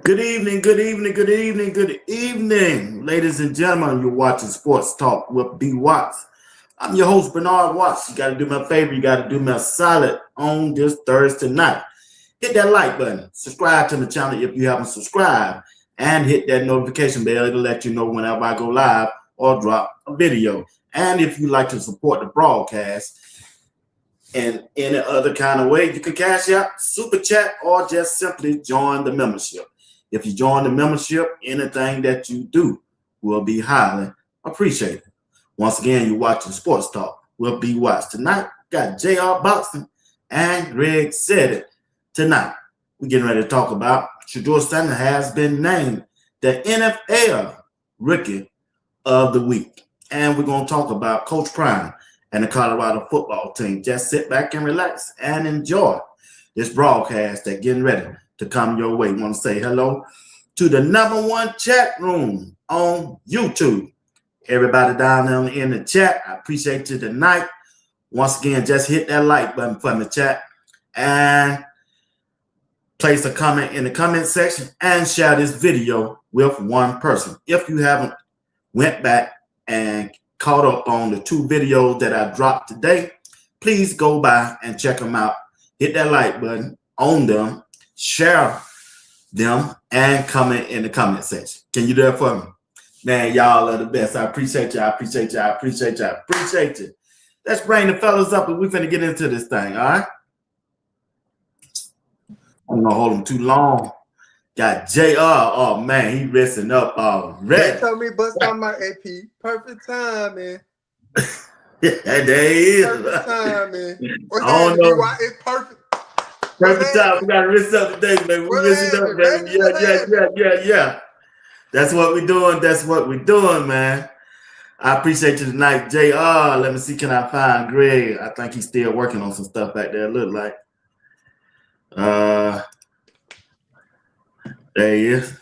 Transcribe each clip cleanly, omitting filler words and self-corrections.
Good evening, good evening, good evening, good evening, ladies and gentlemen. You're watching Sports Talk with B. Watts. I'm your host, Bernard Watts. You got to do me a favor. You got to do me a solid on this Thursday night. Hit that like button. Subscribe to the channel if you haven't subscribed. And hit that notification bell to let you know whenever I go live or drop a video. And if you like to support the broadcast in any other kind of way, you can cash out, super chat, or just simply join the membership. If you join the membership, anything that you do will be highly appreciated. Once again, you're watching Sports Talk with B. Watts. Tonight, got JR Boxing and Greg Said It. Tonight, we're getting ready to talk about Shedeur has been named the NFL Rookie of the Week. And we're going to talk about Coach Prime and the Colorado football team. Just sit back and relax and enjoy this broadcast that's getting ready to come your way. Want to say hello to the #1 chat room on YouTube. Everybody down there in the chat, I appreciate you tonight. Once again, just hit that like button for the chat and place a comment in the comment section and share this video with one person. If you haven't went back and caught up on the 2 videos that I dropped today, please go by and check them out. Hit that like button on them, share them, and comment in the comment section. Can you do that for me? Man, y'all are the best. I appreciate you. I appreciate you. I appreciate you. I appreciate you. Let's bring the fellas up and we're finna get into this thing, all right? I'm gonna hold him too long. Got JR. Oh man, he resting up already. They told me bust on my AP. Perfect timing. There he is. Perfect timing. I don't know. It's perfect. Perfect time. We got to rinse up today, baby. We rinsing up, baby. Yeah. That's what we're doing. That's what we're doing, man. I appreciate you tonight, JR. Let me see. Can I find Greg? I think he's still working on some stuff back there. Look like. There he is.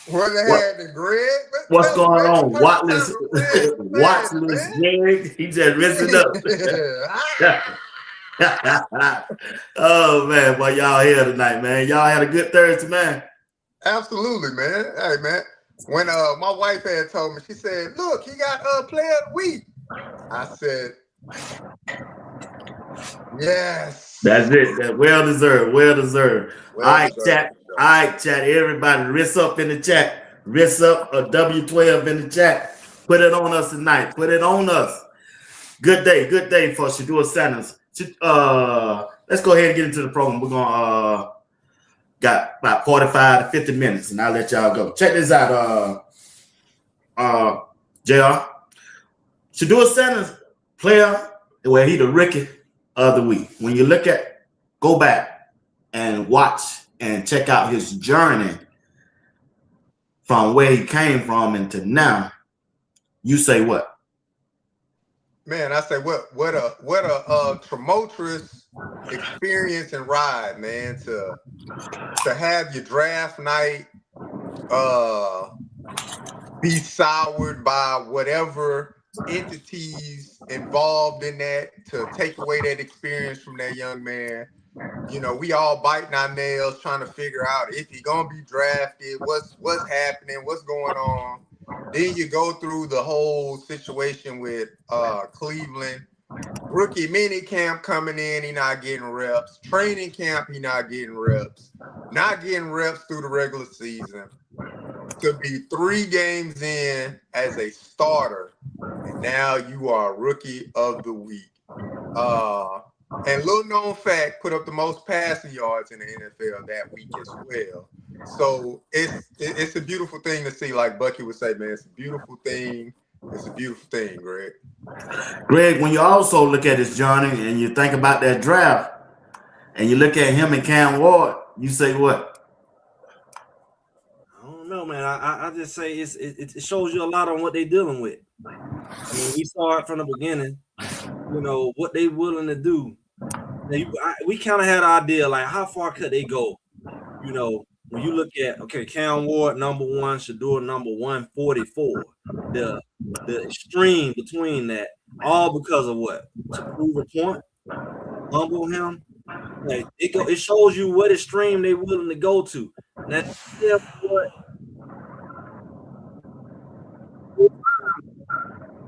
What the hell, the Greg? What's going on? Wattless Greg. He just rinsing up. Oh man, boy, y'all here tonight, man. Y'all had a good Thursday, man. Absolutely, man. Hey, man. When my wife had told me, she said, "Look, he got player of the week." I said, "Yes." That's it. That's well deserved. Well deserved. All right, chat. All right, chat. Everybody, wrist up in the chat. Wrist up a W12 in the chat. Put it on us tonight. Put it on us. Good day for Shedeur Sanders. Let's go ahead and get into the program. We're gonna got about 45 to 50 minutes, and I'll let y'all go. Check this out, JR. Shedeur Sanders, player where he the rookie of the week. When you look at, go back and watch and check out his journey from where he came from and to now. You say what? Man, I say what a tumultuous experience and ride, man. To have your draft night be soured by whatever entities involved in that, to take away that experience from that young man. You know, we all biting our nails trying to figure out if he gonna be drafted, what's happening, what's going on. Then you go through the whole situation with Cleveland. Rookie mini camp coming in, he not getting reps. Training camp, he not getting reps. Not getting reps through the regular season. To be 3 games in as a starter, and now you are rookie of the week. And little known fact, put up the most passing yards in the NFL that week as well. So it's a beautiful thing to see. Like Bucky would say, man, it's a beautiful thing. It's a beautiful thing, Greg. Greg, when you also look at this, Johnny, and you think about that draft, and you look at him and Cam Ward, you say what? I don't know, man. I just say it shows you a lot on what they're dealing with. I mean, we saw it from the beginning. You know what they willing to do. We kind of had an idea, like how far could they go? You know, when you look at Cam Ward number 1, Shedeur number 144, the extreme between that, all because of what? To prove a point, humble him. Like it shows you what extreme they willing to go to. Now,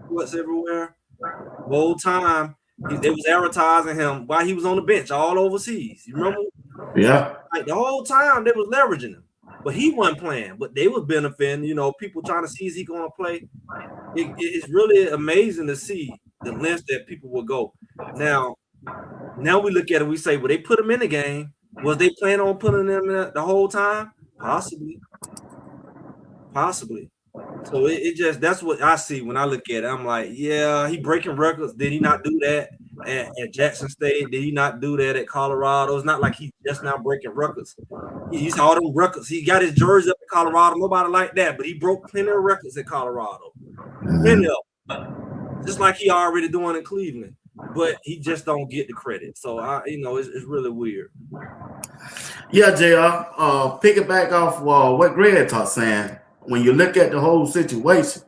what's everywhere? The whole time they was advertising him while he was on the bench all overseas. You remember? Yeah. Like the whole time they was leveraging him, but he wasn't playing. But they was benefiting. You know, people trying to see is he going to play. It's really amazing to see the lengths that people will go. Now we look at it. We say, well, they put him in the game. Was they planning on putting him in the whole time? Possibly. So it just, that's what I see when I look at it. I'm like, yeah, he breaking records. Did he not do that at Jackson State? Did he not do that at Colorado? It's not like he's just now breaking records. He's all them records. He got his jersey up in Colorado. Nobody like that, but he broke plenty of records at Colorado. Plenty of them. Just like he already doing in Cleveland. But he just don't get the credit. So it's really weird. Yeah, JR. Pick it back off what Greg taught saying. When you look at the whole situation,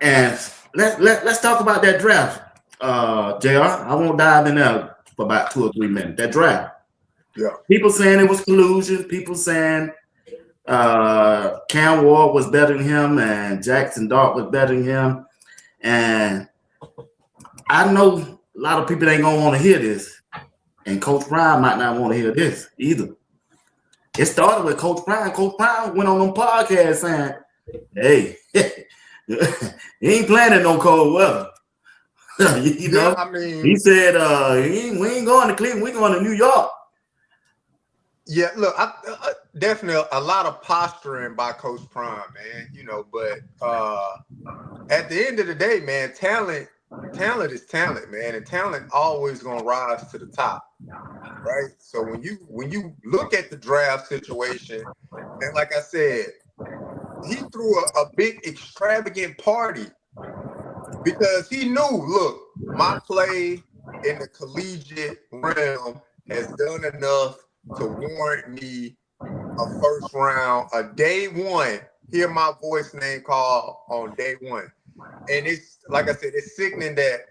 and let's talk about that draft, JR. I won't dive in there for about 2 or 3 minutes. That draft. Yeah. People saying it was collusion. People saying Cam Ward was better than him and Jackson Dart was better than him. And I know a lot of people ain't gonna want to hear this, and Coach Prime might not want to hear this either. It started with Coach Prime. Coach Prime went on them podcasts saying, hey, he ain't playing in no cold weather. you know, I mean, he said, we ain't going to Cleveland, we going to New York. Yeah, look, I definitely a lot of posturing by Coach Prime, man. You know, but at the end of the day, man, talent is talent, man, and talent always gonna rise to the top, right? So when you look at the draft situation, and like I said, he threw a big extravagant party because he knew, look, my play in the collegiate realm has done enough to warrant me a first round, a day one. Hear my voice name call on day one. And it's, like I said, it's sickening that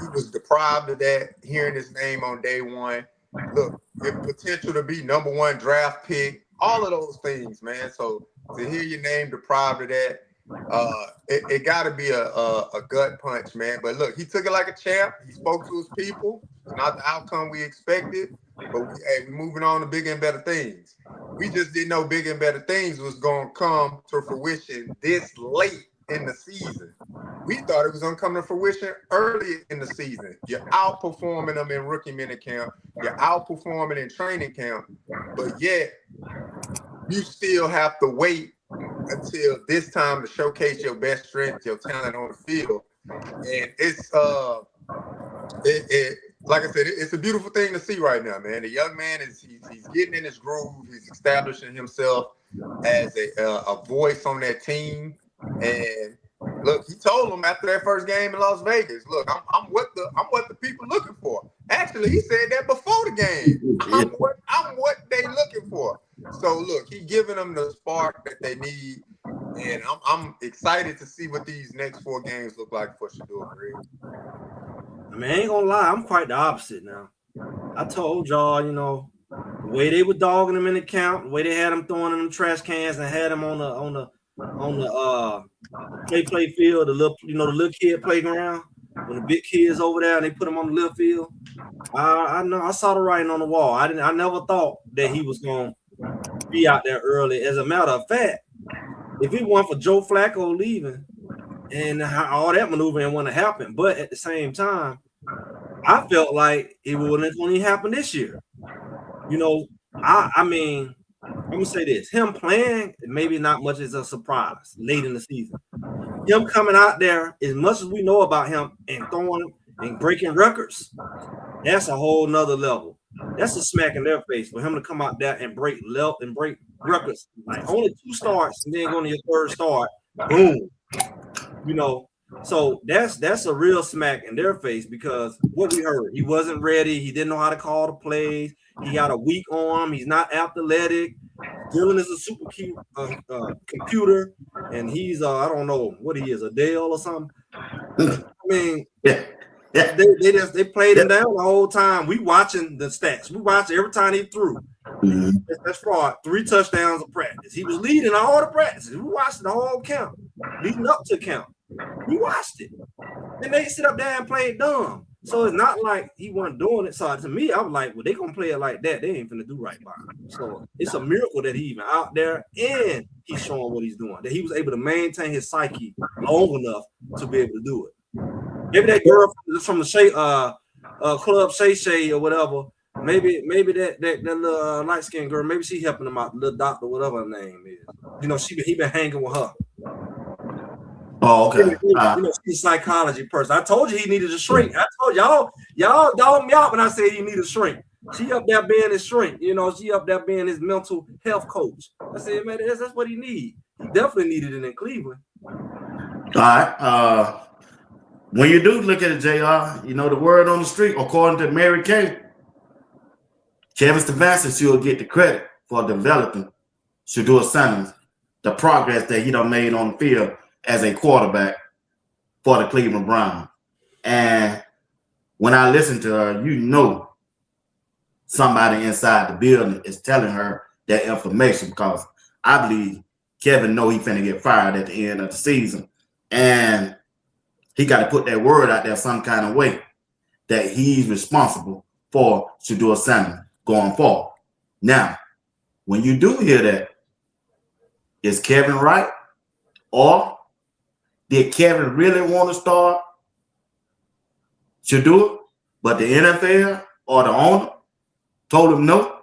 he was deprived of that, hearing his name on day one. Look, with potential to be number 1 draft pick, all of those things, man. So to hear your name deprived of that, it got to be a gut punch, man. But look, he took it like a champ. He spoke to his people. It's not the outcome we expected, but we're moving on to bigger and better things. We just didn't know bigger and better things was going to come to fruition this late in the season. We thought it was going to come to fruition early in the season. You're outperforming them in rookie minicamp. You're outperforming in training camp, but yet you still have to wait until this time to showcase your best strength, your talent on the field. And it's like I said, it's a beautiful thing to see right now, man. The young man he's getting in his groove. He's establishing himself as a voice on that team. And look, he told them after that first game in Las Vegas, look, I'm what the people looking for. Actually, he said that before the game. I'm what they looking for. So look, he giving them the spark that they need, and I'm excited to see what these next 4 games look like for Shedeur, Greg. I mean, I ain't gonna lie, I'm quite the opposite now. I told y'all, you know, the way they were dogging him in the camp, the way they had him throwing in them trash cans and had him on the play field, the little kid playground, when the big kids over there and they put him on the little field. I know I saw the writing on the wall. I never thought that he was gonna be out there early. As a matter of fact, if it weren't for Joe Flacco leaving and how all that maneuvering wouldn't have happened, but at the same time, I felt like it wouldn't only happen this year. You know, I mean, I'm gonna say this: him playing maybe not much as a surprise late in the season. Him coming out there, as much as we know about him and throwing and breaking records, that's a whole nother level. That's a smack in their face for him to come out there and break records. Like only 2 starts and then going to your 3rd start, boom. You know, so that's a real smack in their face because what we heard, he wasn't ready. He didn't know how to call the plays. He got a weak arm. He's not athletic. Dylan is a super cute computer, and he's I don't know what he is, a Dale or something. I mean, they played him down the whole time. We watching the stats. We watch every time he threw. Mm-hmm. That's fraud. 3 touchdowns of practice. He was leading all the practices. We watched the whole count, leading up to count. We watched it. And they sit up there and play dumb. So it's not like he wasn't doing it. So to me, I was like, well, they gonna play it like that. They ain't finna do right by him. So it's a miracle that he even out there and he's showing what he's doing. That he was able to maintain his psyche long enough to be able to do it. Maybe that girl from the Club Shay or whatever. Maybe that little light skinned girl. Maybe she helping him out. Little doctor, whatever her name is. You know, he been hanging with her. Oh, okay. You know, she's a psychology person. I told you he needed a shrink. I told y'all dogged me out when I said he needed a shrink. She up there being his shrink. You know, she up there being his mental health coach. I said, man, that's what he needs. He definitely needed it in Cleveland. All right. When you do look at it, JR, you know, the word on the street, according to Mary Kay, Kevin Stefanski should get the credit for developing Shedeur Sanders, the progress that he done made on the field as a quarterback for the Cleveland Browns. And when I listen to her, you know somebody inside the building is telling her that information because I believe Kevin know he finna get fired at the end of the season. And he got to put that word out there some kind of way that he's responsible for Shedeur Sanders going forward. Now, when you do hear that, is Kevin right? Or did Kevin really want to start Shedeur, but the NFL or the owner told him no?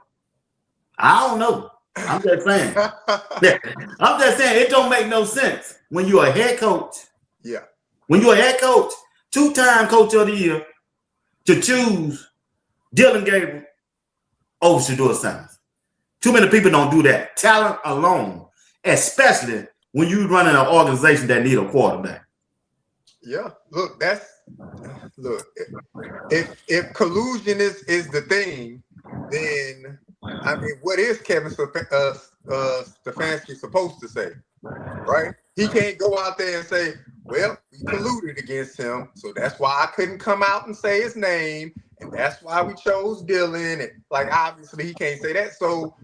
I don't know. I'm just saying. I'm just saying it don't make no sense when you're a head coach. Yeah. When you're a head coach, 2-time coach of the year, to choose Dylan Gabriel over Shedeur Sanders. Too many people don't do that. Talent alone, especially when you're running an organization that need a quarterback. Yeah, look, if collusion is the thing, then I mean, what is Kevin Stefanski supposed to say? Right? He can't go out there and say, well, we colluded against him, so that's why I couldn't come out and say his name, and that's why we chose Dylan. And like, obviously, he can't say that. So,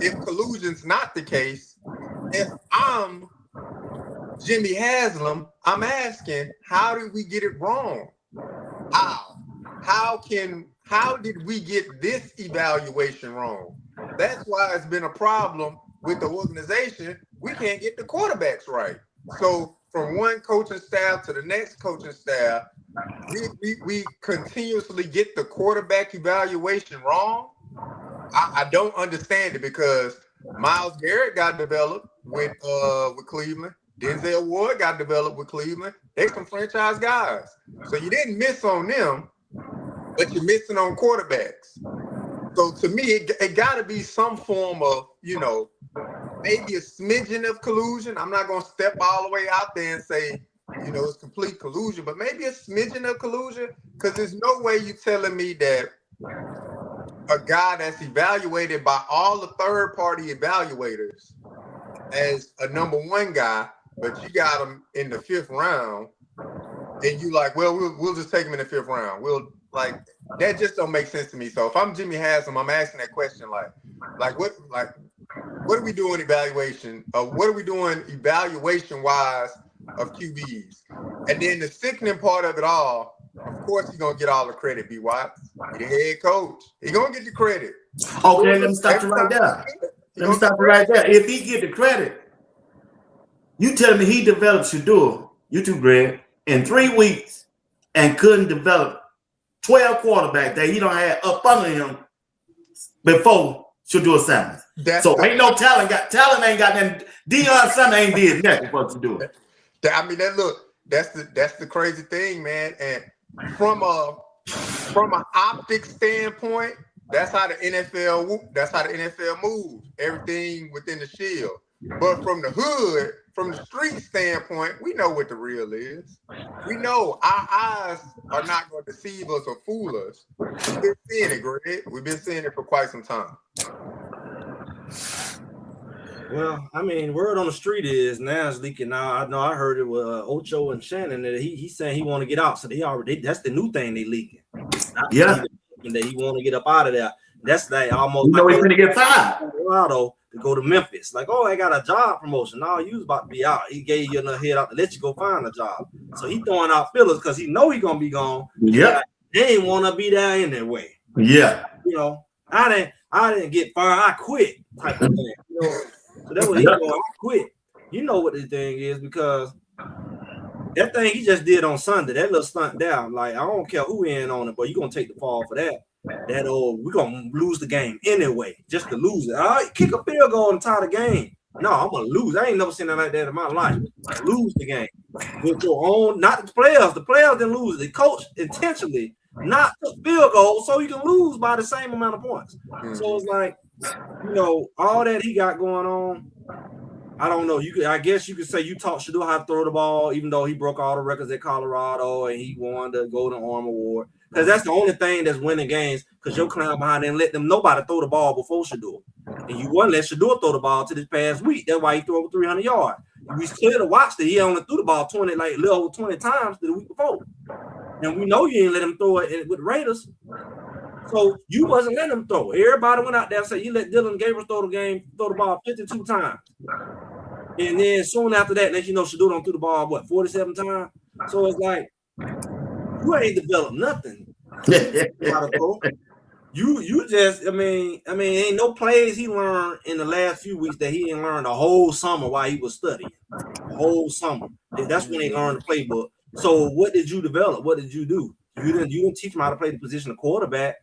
if collusion's not the case, if I'm Jimmy Haslam, I'm asking, how did we get it wrong? How did we get this evaluation wrong? That's why it's been a problem with the organization. We can't get the quarterbacks right. So from one coaching staff to the next coaching staff, we continuously get the quarterback evaluation wrong. I don't understand it because Myles Garrett got developed with Cleveland. Denzel Ward got developed with Cleveland. They're some franchise guys. So you didn't miss on them, but you're missing on quarterbacks. So to me, it got to be some form of, maybe a smidgen of collusion. I'm not going to step all the way out there and say, it's complete collusion, but maybe a smidgen of collusion Because there's no way you telling me that a guy that's evaluated by all the third-party evaluators as a number one guy, but you got him in the 5th round, and you like, well, we'll just take him in the 5th round. We'll like that just don't make sense to me. So if I'm Jimmy Haslam, I'm asking that question what are we doing evaluation? What are we doing evaluation-wise of QBs? And then the sickening part of it all, of course, he's gonna get all the credit. B. Watts, he the head coach. He gonna get the credit. Okay, let me stop you right there. Let me stop you right there. If he get the credit, you tell me he developed Shedeur, you too, Greg, in 3 weeks and couldn't develop 12 quarterbacks that he don't have up under him before Shedeur Sanders. So ain't no talent. Talent ain't got nothing. Deion Sanders ain't did nothing for Shedeur. I mean, that's the crazy thing, man. And from an optics standpoint, that's how the NFL moves. Everything within the shield. But from the hood, from the street standpoint, we know what the real is. We know our eyes are not going to deceive us or fool us. We've been seeing it, Greg. We've been seeing it for quite some time. Well, I mean, word on the street is now it's leaking out. I know I heard it with Ocho and Shannon that he's saying he want to get out. So that's the new thing they leaking. Yeah. That he want to get up out of there. That's like almost he's going to get fired. Colorado to go to Memphis. Like, oh, I got a job promotion. No, you was about to be out. He gave you enough head out to let you go find a job. So he throwing out fillers because he know he gonna be gone. Yeah. Like, they ain't want to be there in their way. Yeah. You know, I didn't get fired. I quit. Type of thing. You know, so that's what he going. I quit. You know what the thing is because that thing he just did on Sunday, that little stunt down. Like, I don't care who in on it, but you gonna take the fall for that. We're gonna lose the game anyway, just to lose it. All right, kick a field goal and tie the game. No, I'm gonna lose. I ain't never seen that like that in my life. Lose the game with your own, not the players. The players didn't lose. The coach intentionally not the field goal so you can lose by the same amount of points. So it's like, you know, all that he got going on. I don't know. I guess you could say you taught Shedeur how to throw the ball, even though he broke all the records at Colorado and he won the Golden Arm Award. Because that's the only thing that's winning games. Because your clown behind and let them nobody throw the ball before Shedeur. And you wouldn't let Shedeur throw the ball to this past week. That's why he threw over 300 yards. We clearly watched that he only threw the ball 20 times the week before. And we know you didn't let him throw it with the Raiders. So you wasn't letting him throw. Everybody went out there and said you let Dylan Gabriel throw the ball 52 times. And then soon after that, let you know Shedeur don't throw the ball 47 times. So it's like you ain't developed nothing. You just I mean ain't no plays he learned in the last few weeks that he didn't learn the whole summer while he was studying. The whole summer. That's when they learned the playbook. So what did you develop? What did you do? You didn't teach him how to play the position of quarterback.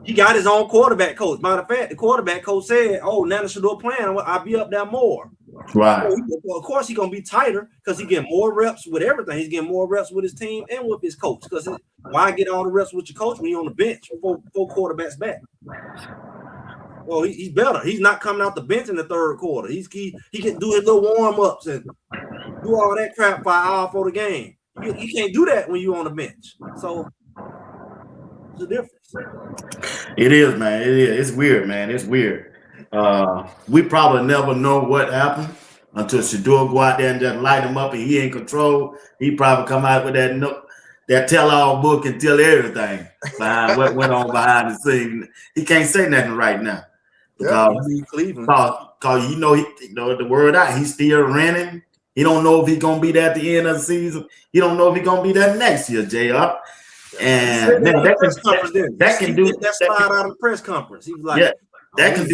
He got his own quarterback coach. Matter of fact, the quarterback coach said, "Oh, now the Shedeur playing, I'll be up there more." Right. So of course, he's gonna be tighter because he getting more reps with everything. He's getting more reps with his team and with his coach. Because why get all the reps with your coach when you're on the bench four quarterbacks back? Well, he's better. He's not coming out the bench in the third quarter. He can do his little warm ups and do all that crap for an hour for the game. You can't do that when you're on the bench. So. The difference. It is, man. It is. It's weird, man. It's weird. We probably never know what happened until Shedeur go out there and just light him up, and he in control. He probably come out with that tell-all book and tell everything behind what went on behind the scene. He can't say nothing right now because you know the word out. He's still running. He don't know if he's gonna be there at the end of the season. He don't know if he's gonna be there next year, JR. And man, that can do that slide out of the press conference. He was like, that can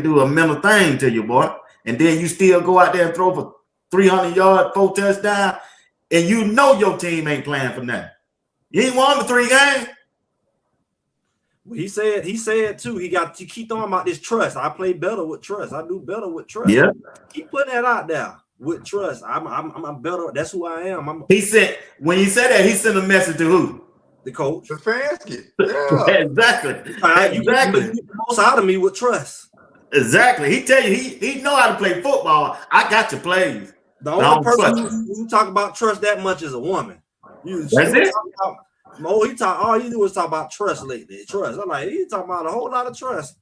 do a mental thing to you, boy. And then you still go out there and throw for 300 yards, 4 touchdowns, and you know your team ain't playing for nothing. You ain't won the 3 games. Well, he said too. He got to keep talking about this trust. I play better with trust. I do better with trust. Yeah, keep putting that out there. With trust, I'm better. That's who I am. He said when he said that, he sent a message to who? The coach. The Stefanski. Yeah. Exactly. You get the most out of me with trust. Exactly. He tell you he know how to play football. I got your plays. The only person who talk about trust that much is a woman. That's it. All he do is talk about trust lately. Trust. I'm like, he talking about a whole lot of trust.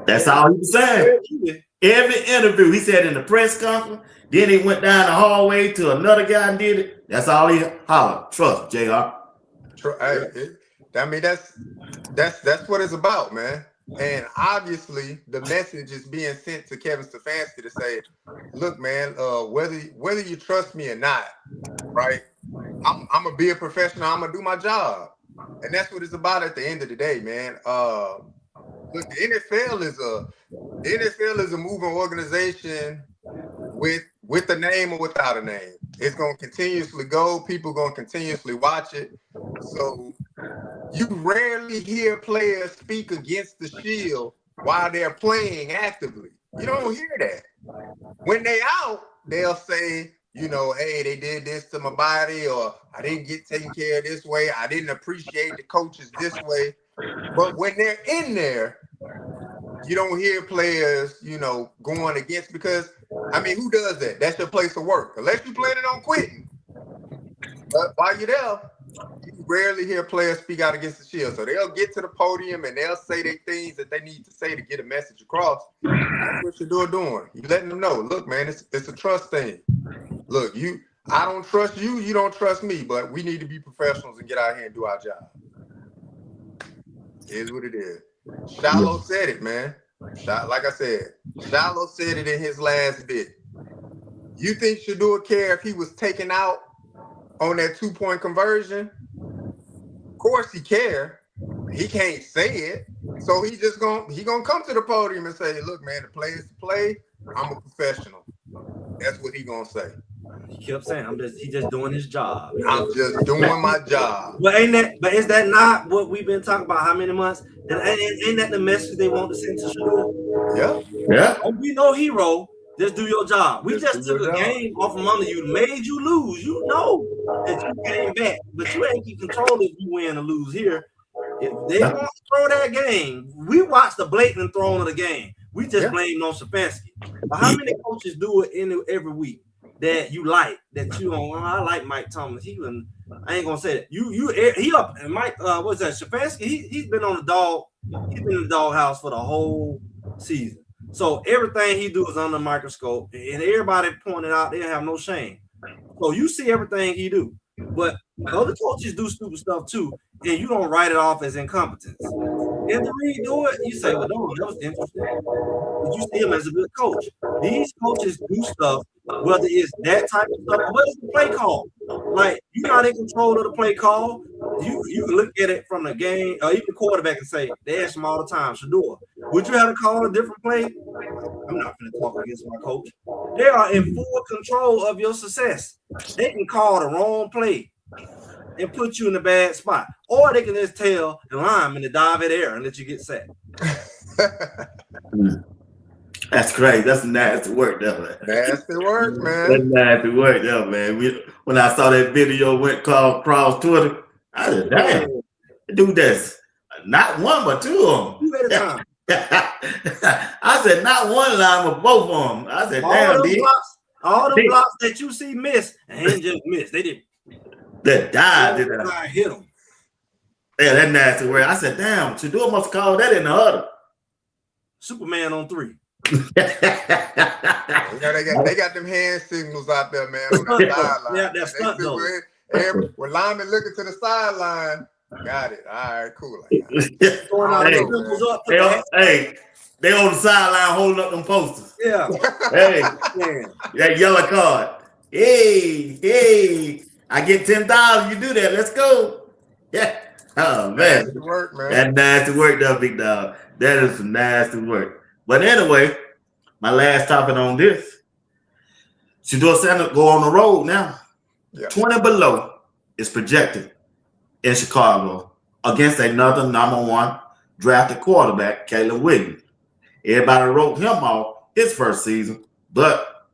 That's all he was saying. Every interview, he said in the press conference, then he went down the hallway to another guy and did it. That's all he hollered. Trust, JR. I mean, that's what it's about, man. And obviously, the message is being sent to Kevin Stefanski to say, look, man, whether you trust me or not, right? I'm gonna be a professional. I'm gonna do my job, and that's what it's about at the end of the day, man. Look, the NFL is a moving organization with a name or without a name. It's gonna continuously go. People gonna continuously watch it. So you rarely hear players speak against the Shield while they're playing actively. You don't hear that. When they out, they'll say, you know, hey, they did this to my body, or I didn't get taken care of this way. I didn't appreciate the coaches this way. But when they're in there, you don't hear players, you know, going against, because, I mean, who does that? That's your place of work. Unless you're planning on quitting. But while you're there, you rarely hear players speak out against the Shield. So they'll get to the podium and they'll say the things that they need to say to get a message across. That's what you're doing. You're letting them know, look, man, it's a trust thing. Look, I don't trust you, you don't trust me, but we need to be professionals and get out here and do our job. It is what it is. Shiloh said it, man. Like I said, Shiloh said it in his last bit. You think Shedeur care if he was taken out on that 2-point conversion? Of course he care. He can't say it. So he gonna come to the podium and say, look, man, the play is to play. I'm a professional. That's what he gonna say. He kept saying, he's just doing his job. I'm just doing my job. But is that not what we've been talking about how many months? And ain't that the message they want to send to Shedeur? Yeah. Don't be no hero. Just do your job. We just took a game off from under you, made you lose. You know that you came back, but you ain't keep control if you win or lose here. If they want to throw that game, we watched the blatant throwing of the game. We just blame on Stefanski. But how many coaches do it every week that you like? That you don't. I like Mike Thomas. I ain't gonna say that. He up and Mike. What's that? Stefanski. He's been on the dog. He's been in the doghouse for the whole season. So everything he do is under the microscope, and everybody pointed out they have no shame. So you see everything he do, but other coaches do stupid stuff too, and you don't write it off as incompetence. And the Reed do it, you say, well, no, that was interesting. But you see him as a good coach. These coaches do stuff, whether it's that type of stuff, what is the play call? Like, you're not in control of the play call. You can look at it from the game, or even the quarterback and say, they ask him all the time, Shedeur, would you have to call a different play? I'm not going to talk against my coach. They are in full control of your success. They can call the wrong play and put you in a bad spot. Or they can just tell the lineman to dive in the air and let you get sacked. That's crazy. That's nasty work, though, man. Nasty work, man. That's nasty work, though, man. When I saw that video went across Twitter, I said, damn, dude, that's not one but two of them. 2 at a time. I said, not one line, but both of them. I said, damn, dude. All the blocks that you see missed, and ain't just missed. They didn't. That died. I hit them. Yeah, that nasty word. I said, damn, Shedeur must call that in the huddle. Superman on 3. You know, they got them hand signals out there, man, on the sideline. Yeah, that's stunt though. When lineman looking to the sideline, got it. All right, cool. They on the sideline holding up them posters. Yeah. Hey, that yellow card. Hey, I get 10,000. You do that. Let's go. Yeah. Oh man, nasty work, man. That nasty work, though, big dog. That is some nasty work. But anyway, my last topic on this. Shedeur Sanders go on the road now. Yeah. 20 below is projected in Chicago against another #1 drafted quarterback, Caleb Williams. Everybody wrote him off his first season, but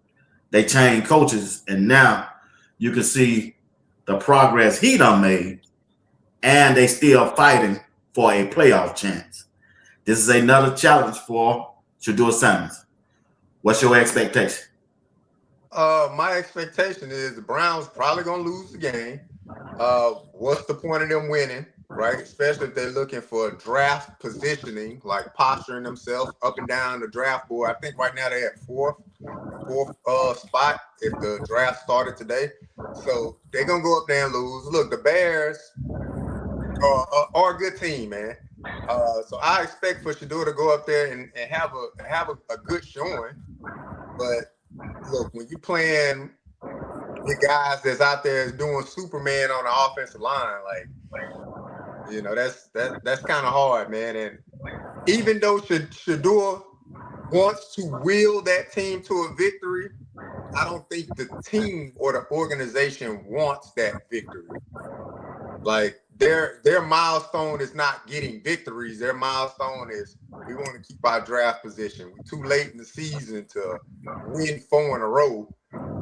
they changed coaches, and now you can see the progress he done made, and they still fighting for a playoff chance. This is another challenge for Shedeur Sanders. What's your expectation? My expectation is the Browns probably gonna lose the game. What's the point of them winning, right? Especially if they're looking for draft positioning, like posturing themselves up and down the draft board. I think right now they're at fourth spot if the draft started today. So they're gonna go up there and lose. Look, the Bears are a good team, man. So I expect for Shedeur to go up there and have a good showing. But look, when you playing the guys that's out there doing Superman on the offensive line, like, that's kind of hard, man. And even though Shedeur wants to will that team to a victory, I don't think the team or the organization wants that victory. Like their milestone is not getting victories. Their milestone is we want to keep our draft position. We're too late in the season to win 4 in a row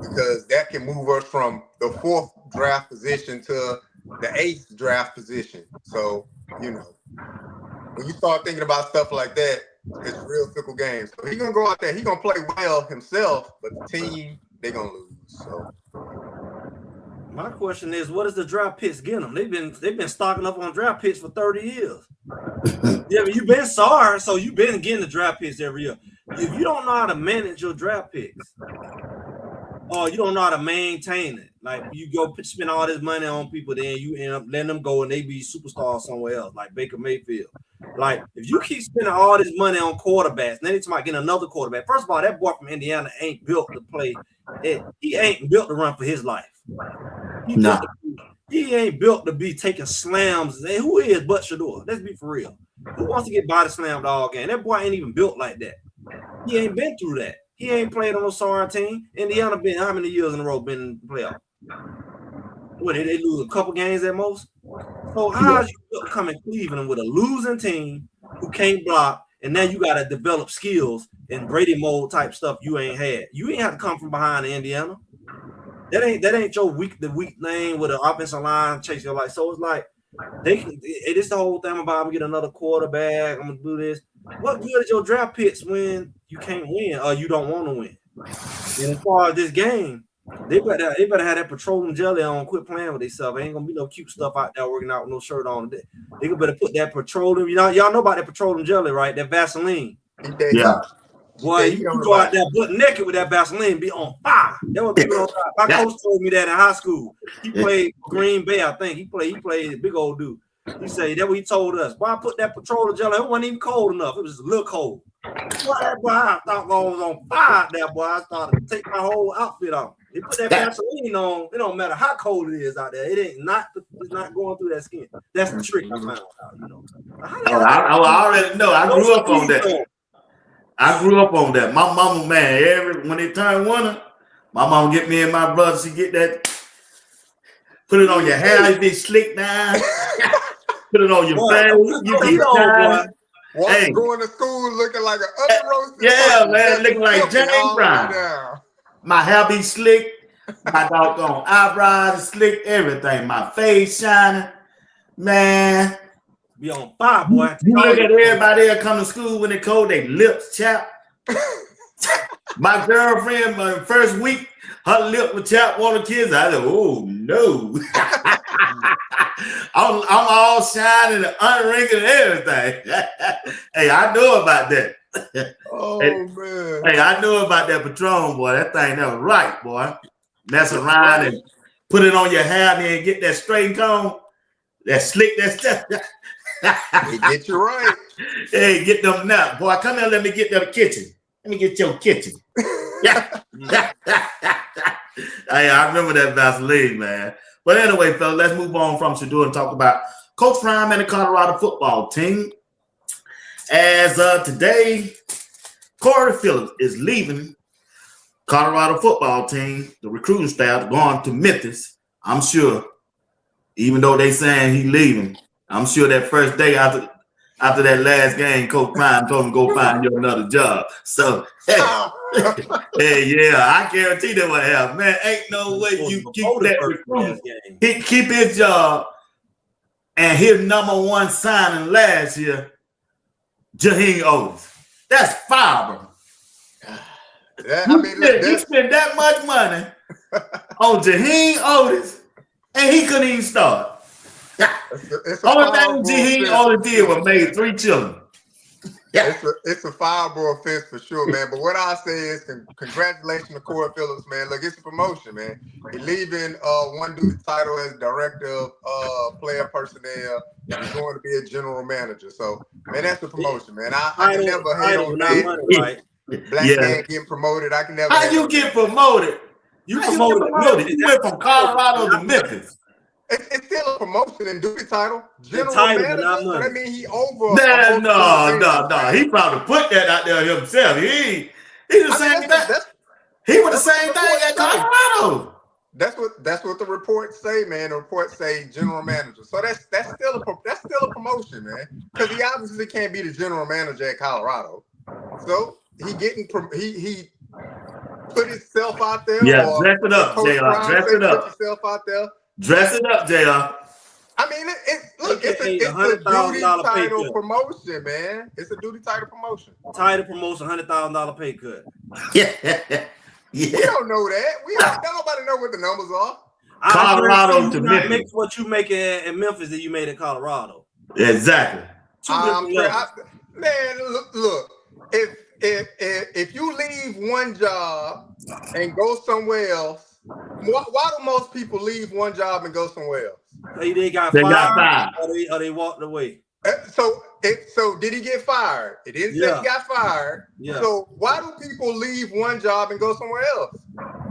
because that can move us from the 4th draft position to the 8th draft position. So, when you start thinking about stuff like that, it's real fickle games. So he's gonna go out there, he's gonna play well himself, but the team, they're gonna lose. So my question is, what does the draft picks get them? They've been stocking up on draft picks for 30 years. Yeah, but you've been sorry, so you've been getting the draft picks every year. If you don't know how to manage your draft picks, or you don't know how to maintain it, like you go spend all this money on people, then you end up letting them go and they be superstars somewhere else, like Baker Mayfield. Like if you keep spending all this money on quarterbacks, then it's about getting another quarterback. First of all, that boy from Indiana ain't built to play. He ain't built to run for his life. He ain't built to be taking slams. And who is but Shedeur? Let's be for real. Who wants to get body slammed all game? That boy ain't even built like that. He ain't been through that. He ain't played on no sorry team. Indiana been how many years in a row been in the playoff? What, they lose a couple games at most? So how is you come in Cleveland with a losing team who can't block, and now you got to develop skills and Brady mode type stuff you ain't had? You ain't have to come from behind in Indiana. That ain't your weak lane with an offensive line chase your life. So it's like it's the whole thing about I'm gonna get another quarterback. I'm gonna do this. What good is your draft picks when you can't win or you don't want to win? And as far as this game, they better have that petroleum jelly on. Quit playing with themselves. Ain't gonna be no cute stuff out there working out with no shirt on. They better put that petroleum. Y'all know about that petroleum jelly, right? That Vaseline. Yeah. Boy, you go out there butt naked with that Vaseline, be on fire. That would be on fire. My coach told me that in high school. He played Green Bay, I think. He played a big old dude. He said that what he told us. Boy, I put that petroleum jelly. It wasn't even cold enough. It was just a little cold. Boy, I thought I was on fire there, boy. I started to take my whole outfit off. They put that Vaseline on. It don't matter how cold it is out there. It's not going through that skin. That's the trick I found out, I already know. I grew up on that. My mama, man, when they turn winter, my mama get me and my brother, she get that, put it on your hair, you be slick down, put it on your face, you be tired. Hey. Going to school looking like an roasted. Yeah, man, looking like James Brown. My hair be slick, my doggone eyebrows slick, everything. My face shining, man. Be on fire, boy. You look at everybody that come to school when they cold, they lips chapped. My girlfriend, my first week, her lip was chapped. One of the kids, I said, "Oh no!" I'm all shining and unwrinkled and everything. Hey, I know about that. Oh man! Hey, I know about that Patron, boy. That thing that was right, boy. Mess around and put it on your hair, and then get that straight comb, that slick, that stuff. They get you right. Hey, get them now. Boy, come here, let me get the kitchen. Let me get your kitchen. Hey, I remember that Vaseline, man. But anyway, fellas, let's move on from Shedeur and talk about Coach Prime and the Colorado football team. As of today, Corey Phillips is leaving Colorado football team, the recruiting staff, going to Memphis. I'm sure, even though they saying he leaving, I'm sure that first day after that last game, Coach Prime told him go find you another job. So, hey, I guarantee that what happened. Man, ain't no way you keep that recruit. He keep his job and his #1 signing last year, Jaheim Oates. That's fiber. Yeah, I mean, look, He spent that much money on Jaheim Otis, and he couldn't even start. it's a Only thing fireable Jaheim offense Otis for did sure. was made 3 children. Yeah. It's a fireable offense for sure, man. But what I say is congratulations to Corey Phillips, man. Look, it's a promotion, man. He's leaving one duty title as director of player personnel, and he's going to be a general manager. So, man, that's a promotion, man. I can never hate on not that. money, right? Black man getting promoted. I can never. How you get promoted? You promoted. You went from Colorado to Memphis. It's still a promotion and duty title. General title, manager. not So money. that means he over. No. He probably put that out there himself. He the same thing. He was the same thing at Colorado. That's what the reports say, man. The reports say general manager. So that's still a promotion, man. Because he obviously can't be the general manager at Colorado. So he put himself out there. Yeah, dress it up, JR. Dress it up. Put yourself out there. Dress it up, JR. I mean, it's a duty title promotion, man. It's a duty title promotion. Title promotion, $100,000 pay cut. Yeah. We don't know that. Nobody know what the numbers are. Colorado to Memphis. Make what you make in Memphis that you made in Colorado. Exactly. Man, look. If you leave one job and go somewhere else, why do most people leave one job and go somewhere else? They got fired. Or they walked away. So did he get fired? It didn't say he got fired. Yeah. So why do people leave one job and go somewhere else?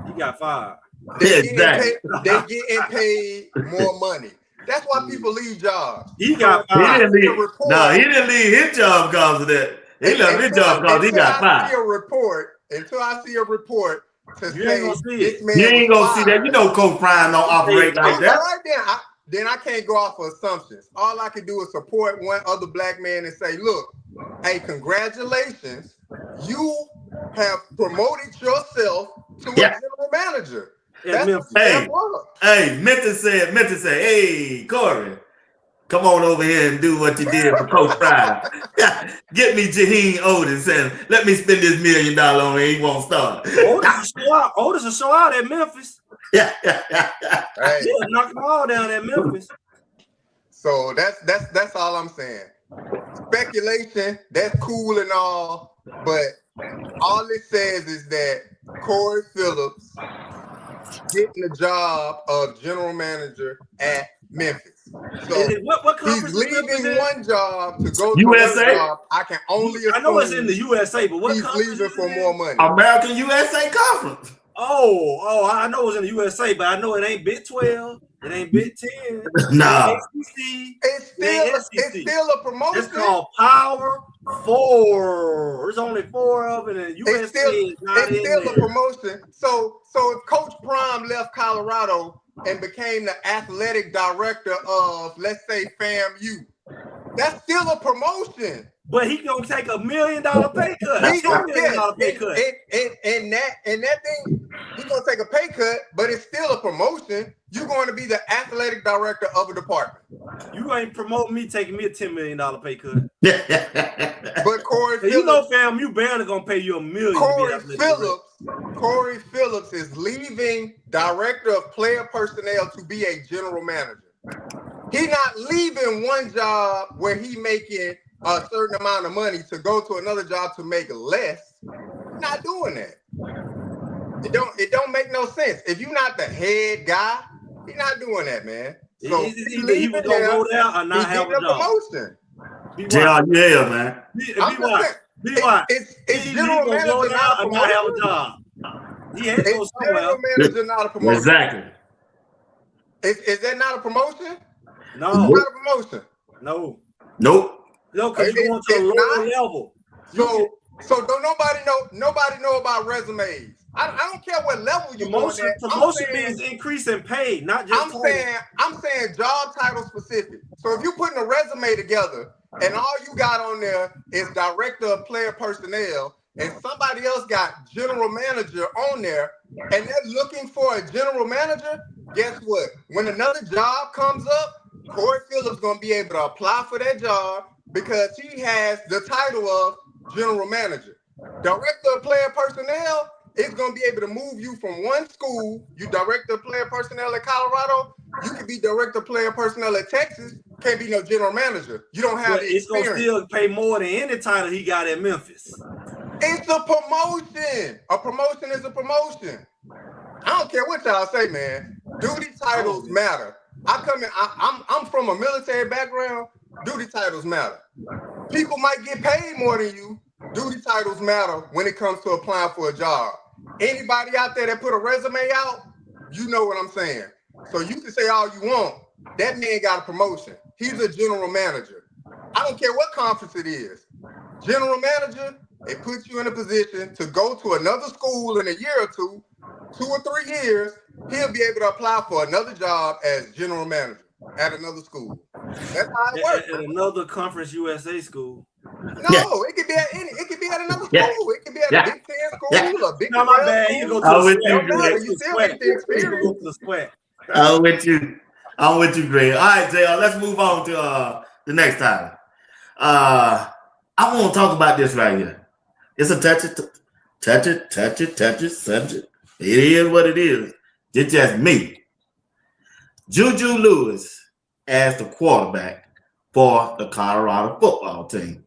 He got fired. They getting paid more money. That's why people leave jobs. He got fired. He didn't leave his job because of that. He left his job because he got fired. Until I see a report to say this man, you ain't gonna see that. You know, Coach Prime don't operate like that. Right then I can't go off of assumptions. All I can do is support one other black man and say, look, hey, congratulations. You have promoted yourself to a general manager. Memphis said, hey, Corey, come on over here and do what you did for Coach Prime. Get me Jaheim Otis and let me spend this $1 million on it. He won't start. Otis will show out at Memphis. Yeah. Hey. He'll knock them all down at Memphis. So that's all I'm saying. Speculation, that's cool and all, but all it says is that Corey Phillips getting the job of general manager at Memphis. So what he's leaving one job to go to USA? another job. I can only assume I know it's in the USA, but what he's leaving for more money. American USA Conference. Oh, I know it's in the USA, but I know it ain't Big 12. It ain't Big 10. Nah. It's still a promotion. It's called Power 4. There's only 4 of it, and USA is not in there. It's still a promotion. So if Coach Prime left Colorado and became the athletic director of, let's say, FAMU, that's still a promotion. But he gonna take $1 million pay cut. He's gonna get $1 million pay cut. And that thing, he's gonna take a pay cut, but it's still a promotion. You're going to be the athletic director of a department. You ain't promoting me taking me a $10 million pay cut. But Corey Phillips, you know, fam, you barely gonna pay you $1 million. Corey Phillips is leaving director of player personnel to be a general manager. He's not leaving one job where he making a certain amount of money to go to another job to make less. He's not doing that. It don't make no sense. If you're not the head guy, he's not doing that, man. So he was gonna go there or not have a job. Promotion. Yeah, man. It's general manager, not a promotion. Not have a job. He had to go somewhere. General manager, not a promotion. Exactly. Is that not a promotion? No. It's not a promotion. No. Nope. No, because you going to a lower level. So don't nobody know about resumes. I don't care what level you going at. Promotion means increase in pay, not just I'm saying job title specific. So if you're putting a resume together and all you got on there is director of player personnel and somebody else got general manager on there and they're looking for a general manager, guess what? When another job comes up, Corey Phillips is going to be able to apply for that job because he has the title of general manager. Director of player personnel, it's going to be able to move you from one school. You director of player personnel at Colorado. You can be director of player personnel at Texas. Can't be no general manager. You don't have the It's going to experience. still pay more than any title he got at Memphis. It's a promotion. A promotion is a promotion. I don't care what y'all say, man. Duty titles matter. I'm from a military background. Duty titles matter. People might get paid more than you. Duty titles matter when it comes to applying for a job. Anybody out there that put a resume out, you know what I'm saying. So you can say all you want. That man got a promotion. He's a general manager. I don't care what conference it is. General manager, it puts you in a position to go to another school in a year or 2 or 3 years. He'll be able to apply for another job as general manager at another school. That's how it works. At another Conference USA school. No, it could be at any. It could be at another school. It could be at a Big 10 school, a Big 12 my bad. school. You go to You still get the experience. I'm with you, Greg. All right, JR, let's move on to the next time. I want to talk about this right here. It's a touch it subject. It is what it is. It's just me. JuJu Lewis as the quarterback for the Colorado football team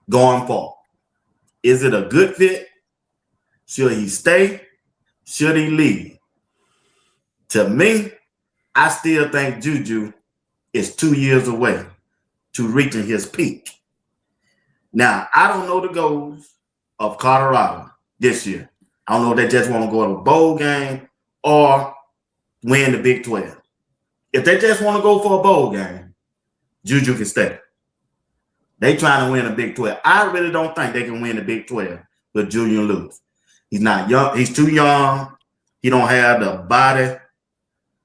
going forward. Is it a good fit? Should he stay? Should he leave? To me, I still think JuJu is 2 years away to reaching his peak. Now, I don't know the goals of Colorado this year. I don't know if they just want to go to a bowl game or win the Big 12. If they just want to go for a bowl game, JuJu can stay. They trying to win a Big 12. I really don't think they can win the Big 12 with JuJu Lewis. He's not young. He's too young. He don't have the body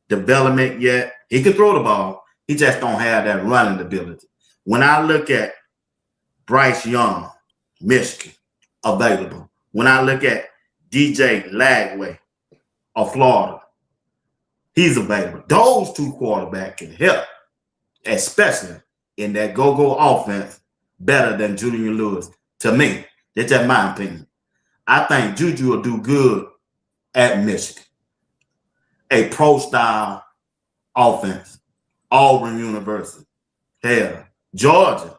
development yet. He can throw the ball. He just don't have that running ability. When I look at Bryce Young, Michigan, available. When I look at DJ Lagway of Florida, he's available. Those two quarterbacks can help, especially in that go-go offense, better than JuJu Lewis. To me, that's just my opinion. I think JuJu will do good at Michigan. A pro-style offense. Auburn University. Hell, Georgia.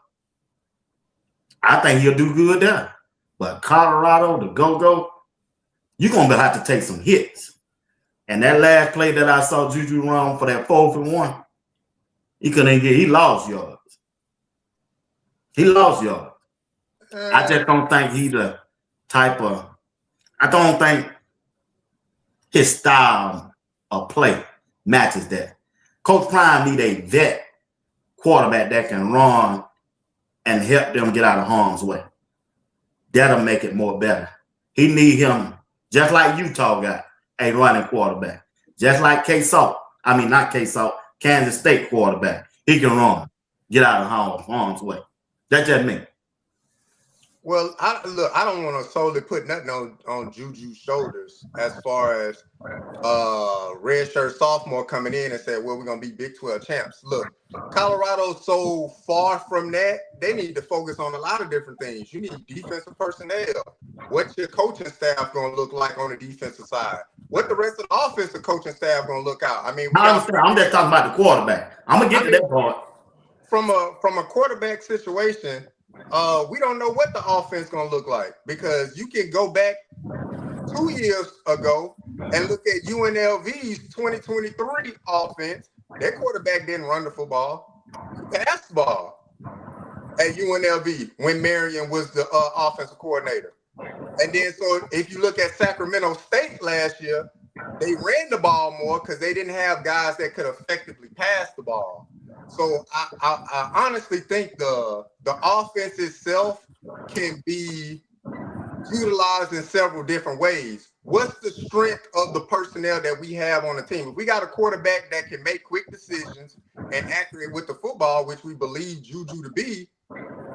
I think he'll do good there. But Colorado, the go-go, you're going to have to take some hits. And that last play that I saw JuJu run for that 4th and 1, he lost yards. He lost yards. I just don't think he's the type of, I don't think his style of play matches that. Coach Prime need a vet quarterback that can run and help them get out of harm's way. That'll make it more better. He need him, just like Utah got a running quarterback. Just like Kansas State quarterback. He can run, get out of harm's way. That's just me. Well, I don't want to solely put nothing on JuJu's shoulders as far as redshirt sophomore coming in and said, well, we're going to be Big 12 champs. Look, Colorado's so far from that, they need to focus on a lot of different things. You need defensive personnel. What's your coaching staff going to look like on the defensive side? What the rest of the offensive coaching staff going to look out? I mean, I'm just talking about the quarterback. I'm going to get to that part. From a quarterback situation, we don't know what the offense going to look like, because you can go back 2 years ago and look at UNLV's 2023 offense. Their quarterback didn't run the football. He passed the ball at UNLV when Marion was the offensive coordinator. And then, so if you look at Sacramento State last year, they ran the ball more because they didn't have guys that could effectively pass the ball. So I honestly think the offense itself can be utilized in several different ways. What's the strength of the personnel that we have on the team? If we got a quarterback that can make quick decisions and accurate with the football, which we believe JuJu to be,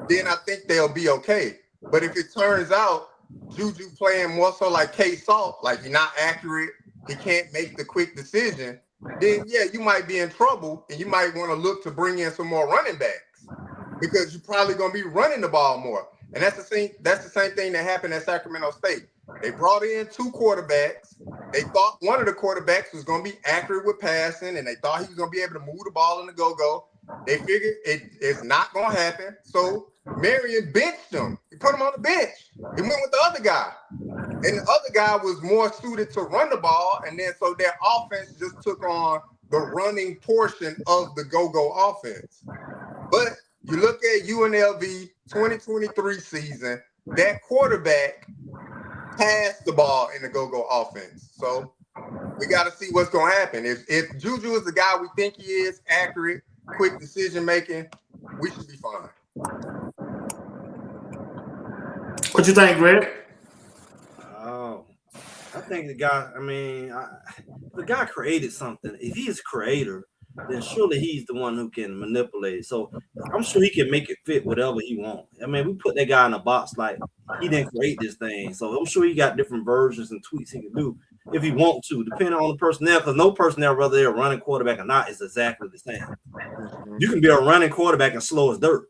then I think they'll be okay. But if it turns out JuJu playing more so like K-Salt, like he's not accurate, he can't make the quick decision, then yeah, you might be in trouble, and you might want to look to bring in some more running backs, because you're probably going to be running the ball more. And that's the same thing that happened at Sacramento State. They brought in 2 quarterbacks. They thought one of the quarterbacks was going to be accurate with passing, and they thought he was going to be able to move the ball in the go-go. They figured it's not going to happen. So Marion benched him. He put him on the bench. He went with the other guy. And the other guy was more suited to run the ball. And then so their offense just took on the running portion of the go-go offense. But you look at UNLV 2023 season, that quarterback passed the ball in the go-go offense. So we got to see what's going to happen. If JuJu is the guy we think he is, accurate, quick decision-making, we should be fine. What you think, Greg? Oh, I think the guy, the guy created something. If he's a creator, then surely he's the one who can manipulate it. So I'm sure he can make it fit whatever he wants. I mean, we put that guy in a box like he didn't create this thing. So I'm sure he got different versions and tweaks he can do if he want to, depending on the personnel, because no personnel, whether they're a running quarterback or not, is exactly the same. You can be a running quarterback and slow as dirt.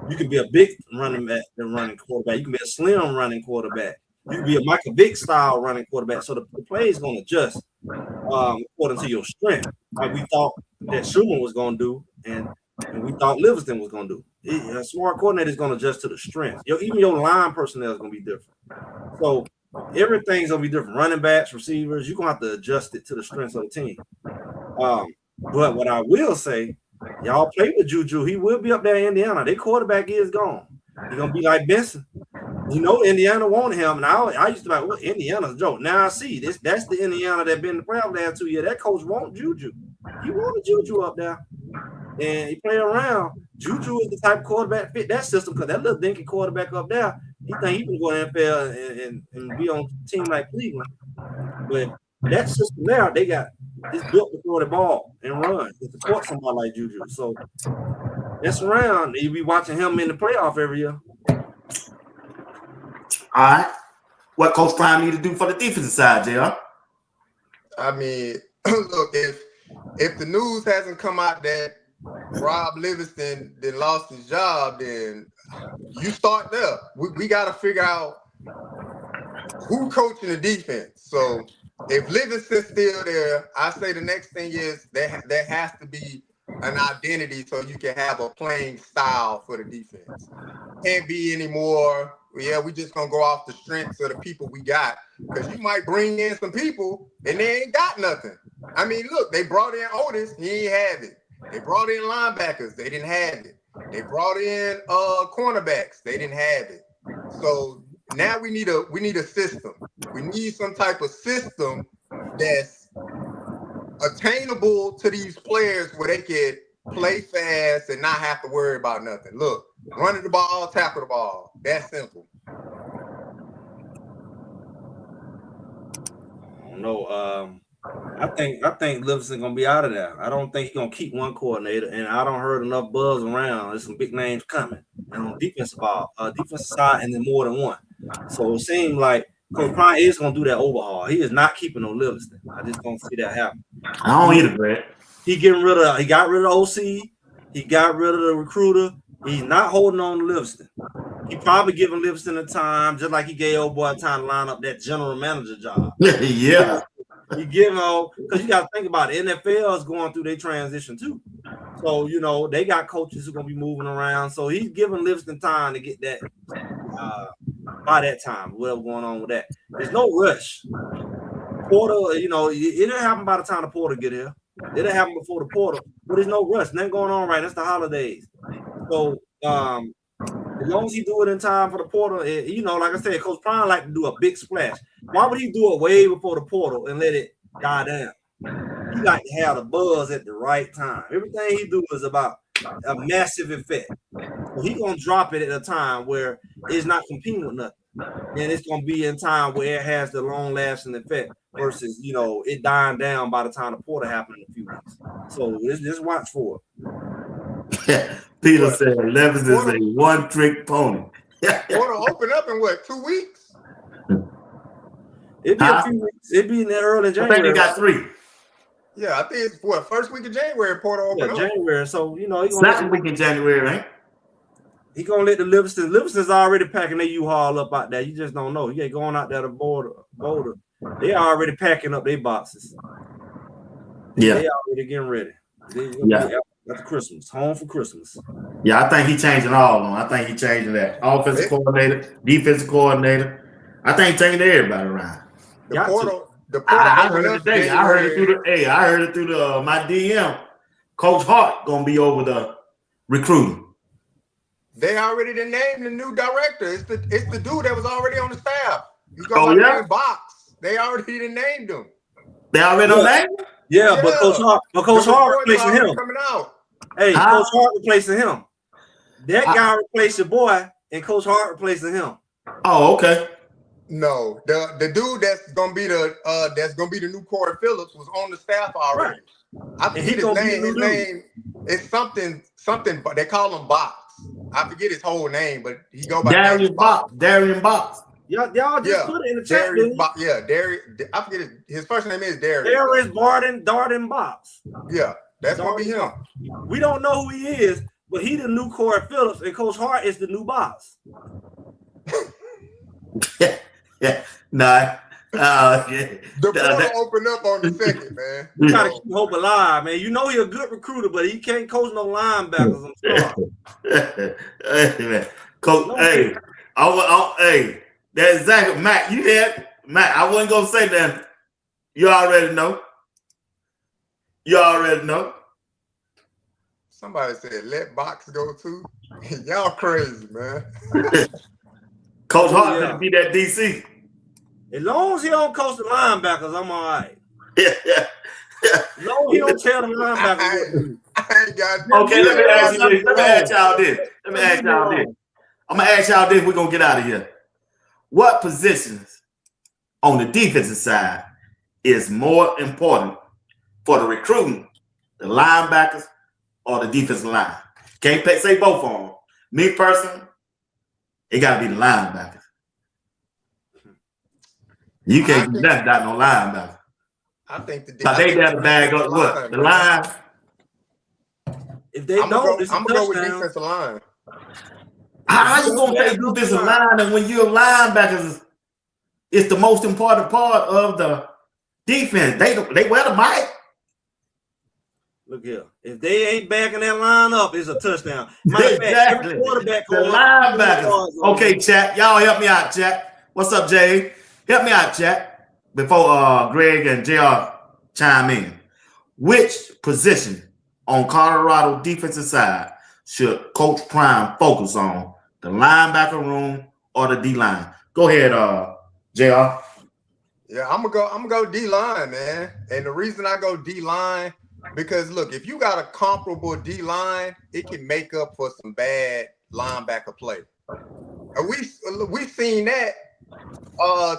You can be a big running quarterback. You can be a slim running quarterback. You can be a Michael Vick style running quarterback. So the play is going to adjust according to your strength. Like we thought that Schumann was going to do, and we thought Livingston was going to do. A smart coordinator is going to adjust to the strength. Even your line personnel is going to be different. So everything's going to be different. Running backs, receivers, you're going to have to adjust it to the strengths of the team. But what I will say, y'all play with JuJu. He will be up there in Indiana. Their quarterback is gone. He's going to be like Benson. You know, Indiana wanted him. And I used to be like, well, Indiana's a joke. Now I see this. That's the Indiana that been in the playoff last 2 years. That coach wants JuJu. He wanted JuJu up there. And he played around. JuJu is the type of quarterback fit that system because that little dinky quarterback up there, he think he can go to NFL and be on a team like Cleveland. But that system now, they got it's built to throw the ball and run to support somebody like JuJu. So that's around. You be watching him in the playoff every year. All right. What Coach Prime need to do for the defensive side, JR? I mean, look, if the news hasn't come out that Rob Livingston then lost his job, then you start there. We got to figure out who coaching the defense. So if Livingston's still there, I say the next thing is there has to be an identity so you can have a playing style for the defense. Can't be any more, we just going to go off the strengths of the people we got because you might bring in some people and they ain't got nothing. I mean, look, they brought in Otis. He ain't have it. They brought in linebackers. They didn't have it. They brought in cornerbacks. They didn't have it. So now we need a system. We need some type of system that's attainable to these players where they can play fast and not have to worry about nothing. Look, running the ball, tackle the ball. That's simple. I don't know. I think Livingston gonna be out of there. I don't think he's gonna keep one coordinator, and I don't heard enough buzz around. There's some big names coming, and on defensive side, and then more than one. So it seems like Coach Prime is gonna do that overhaul. He is not keeping no Livingston. I just don't see that happen. I don't either, Brad. He got rid of the OC. He got rid of the recruiter. He's not holding on to Livingston. He probably giving Livingston a time, just like he gave old boy time to line up that general manager job. Yeah. You give them because you got to think about it. NFL is going through their transition too. So, they got coaches who are going to be moving around. So he's giving Livingston time to get that by that time, whatever going on with that. There's no rush. Porter, it didn't happen by the time the Porter get here. It didn't happen before the Porter, but there's no rush. Nothing going on right. That's the holidays. So as long as he do it in time for the Porter, like I said, Coach Prime like to do a big splash. Why would he do it way before the Portal and let it die down? He like to have the buzz at the right time. Everything he do is about a massive effect. So he's gonna drop it at a time where it's not competing with nothing. And it's gonna be in time where it has the long lasting effect versus it dying down by the time the Porter happened in a few weeks. So just watch for it. Peter said Levis is a one-trick pony. Porter open up in 2 weeks? It'd be a few weeks. It'd be in the early January. I think they got 3. Yeah, I think it's first week of January. Porter open up. January. So second week in January, right? He gonna let the Livingston's already packing their U-Haul up out there. You just don't know. He ain't going out there to Boulder. They already packing up their boxes. Yeah. They already getting ready. Yeah. After Christmas, home for Christmas. Yeah, I think he changing all of them. I think he changing that offensive coordinator, defensive coordinator. I think he changing everybody around. The portal. I heard it today. I heard it through the my DM. Coach Hart gonna be over the recruiting. They already done named the new director. It's the dude that was already on the staff. He's going by the name Box. They already done named him. They already on name? Yeah, but Coach Hart replacing him. Coming out. Hey, Coach Hart replacing him. That guy replaced your boy, and Coach Hart replacing him. Oh, okay. No, the dude that's gonna be the new Corey Phillips was on the staff already. Right. I forget his name. His name is something, but they call him Box. I forget his whole name, but he go by Darian Box. Darian Box. Y'all just put it in the chat. Darian. I forget his first name is Darian. Darius Darden Box. Yeah, that's gonna be him. We don't know who he is, but he the new Corey Phillips, and Coach Hart is the new Box. Yeah, nah. The portal opened up on the second, man. You gotta keep hope alive, man. You know he's a good recruiter, but he can't coach no linebackers. I'm sorry. Coach, hey, that's exactly Matt. You hear Matt? I wasn't gonna say that. You already know. Somebody said let Box go too. Y'all crazy, man. Coach Hart gonna be that DC. As long as he don't coach the linebackers, I'm all right. Yeah. As long as he don't tell the linebackers. I ain't got okay, let me ask y'all this. I'm gonna ask y'all this. We're gonna get out of here. What positions on the defensive side is more important for the recruiting, the linebackers or the defensive line? Can't say both of them. Me personally, it gotta be the linebackers. You can't do that without no linebacker. I think they got to bag up what? The line. If they I'm gonna go with defensive line. How you gonna say defensive line and when you're linebackers, it's the most important part of the defense. They wear the mic. Look here. If they ain't backing that line up, it's a touchdown. Exactly. The linebackers. Okay, chat. Y'all help me out, chat. What's up, Jay? Help me out, chat. Before Greg and JR chime in. Which position on Colorado defensive side should Coach Prime focus on? The linebacker room or the D-line? Go ahead, JR. Yeah, I'm gonna go D-line, man. And the reason I go D-line, because look, if you got a comparable D-line, it can make up for some bad linebacker play. And we seen that